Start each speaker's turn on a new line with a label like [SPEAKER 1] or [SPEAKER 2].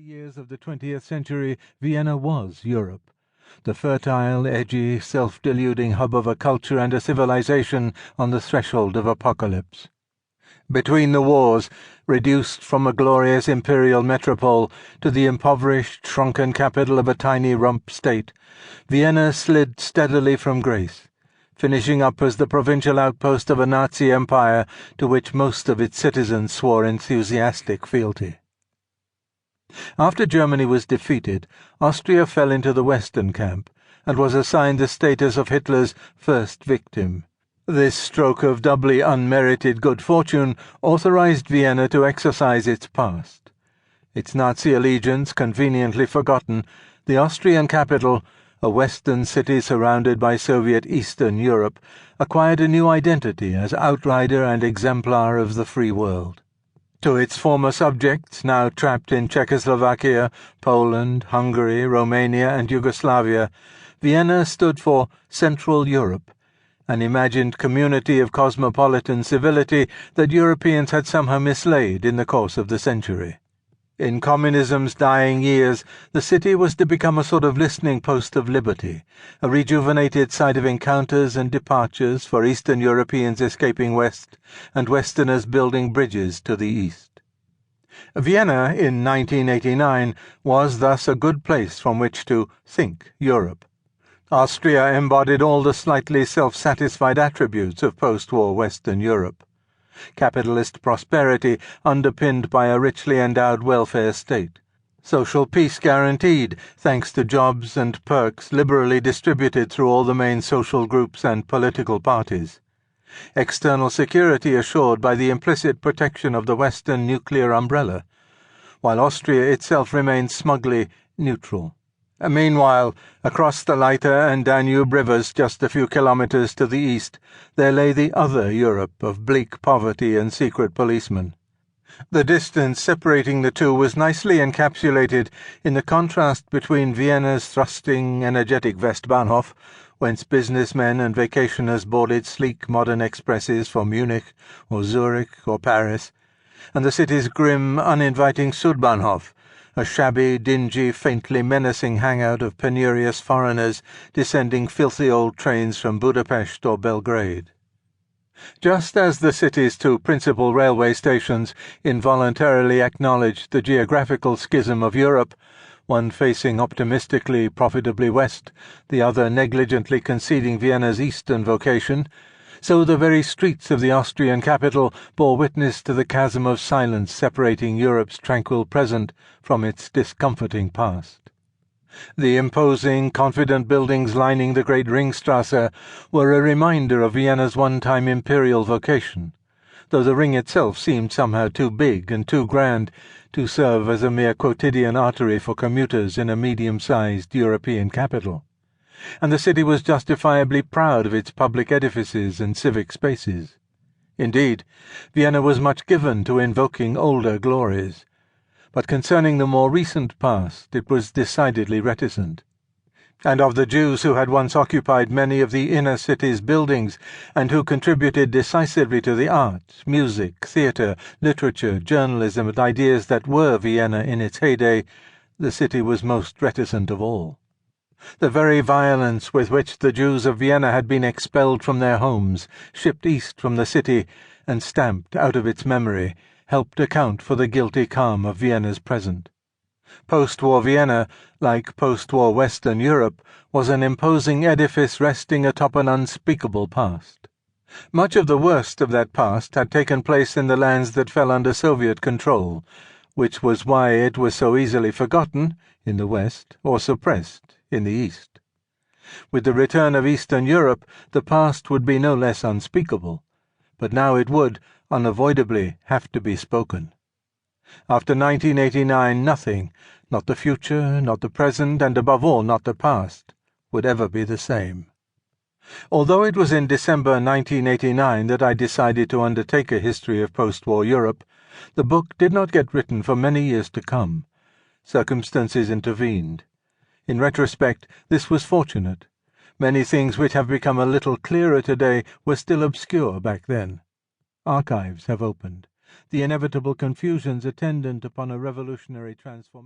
[SPEAKER 1] years of the 20th century, Vienna was Europe, the fertile, edgy, self-deluding hub of a culture and a civilization on the threshold of apocalypse. Between the wars, reduced from a glorious imperial metropole to the impoverished, shrunken capital of a tiny rump state, Vienna slid steadily from grace, finishing up as the provincial outpost of a Nazi empire to which most of its citizens swore enthusiastic fealty. After Germany was defeated, Austria fell into the Western camp and was assigned the status of Hitler's first victim. This stroke of doubly unmerited good fortune authorized Vienna to exercise its past. Its Nazi allegiance conveniently forgotten, the Austrian capital, a Western city surrounded by Soviet Eastern Europe, acquired a new identity as outrider and exemplar of the free world. To its former subjects, now trapped in Czechoslovakia, Poland, Hungary, Romania, and Yugoslavia, Vienna stood for Central Europe, an imagined community of cosmopolitan civility that Europeans had somehow mislaid in the course of the century. In communism's dying years, the city was to become a sort of listening post of liberty, a rejuvenated site of encounters and departures for Eastern Europeans escaping West and Westerners building bridges to the East. Vienna, in 1989, was thus a good place from which to think Europe. Austria embodied all the slightly self-satisfied attributes of post-war Western Europe. Capitalist prosperity underpinned by a richly endowed welfare state. Social peace guaranteed thanks to jobs and perks liberally distributed through all the main social groups and political parties. External security assured by the implicit protection of the Western nuclear umbrella, while Austria itself remained smugly neutral. Meanwhile, across the Leitha and Danube rivers just a few kilometers to the east, there lay the other Europe of bleak poverty and secret policemen. The distance separating the two was nicely encapsulated in the contrast between Vienna's thrusting, energetic Westbahnhof, whence businessmen and vacationers boarded sleek modern expresses for Munich or Zurich or Paris, and the city's grim, uninviting Südbahnhof, a shabby, dingy, faintly menacing hangout of penurious foreigners descending filthy old trains from Budapest or Belgrade. Just as the city's two principal railway stations involuntarily acknowledged the geographical schism of Europe, one facing optimistically, profitably west, the other negligently conceding Vienna's eastern vocation, so the very streets of the Austrian capital bore witness to the chasm of silence separating Europe's tranquil present from its discomforting past. The imposing, confident buildings lining the great Ringstrasse were a reminder of Vienna's one-time imperial vocation, though the ring itself seemed somehow too big and too grand to serve as a mere quotidian artery for commuters in a medium-sized European capital. And the city was justifiably proud of its public edifices and civic spaces. Indeed, Vienna was much given to invoking older glories, but concerning the more recent past it was decidedly reticent. And of the Jews who had once occupied many of the inner city's buildings and who contributed decisively to the art, music, theatre, literature, journalism, and ideas that were Vienna in its heyday, the city was most reticent of all. The very violence with which the Jews of Vienna had been expelled from their homes, shipped east from the city, and stamped out of its memory, helped account for the guilty calm of Vienna's present. Post-war Vienna, like post-war Western Europe, was an imposing edifice resting atop an unspeakable past. Much of the worst of that past had taken place in the lands that fell under Soviet control, which was why it was so easily forgotten in the West or suppressed in the East. With the return of Eastern Europe, the past would be no less unspeakable, but now it would, unavoidably, have to be spoken. After 1989, nothing, not the future, not the present, and above all not the past, would ever be the same. Although it was in December 1989 that I decided to undertake a history of post-war Europe, the book did not get written for many years to come. Circumstances intervened. In retrospect, this was fortunate. Many things which have become a little clearer today were still obscure back then. Archives have opened. The inevitable confusions attendant upon a revolutionary transformation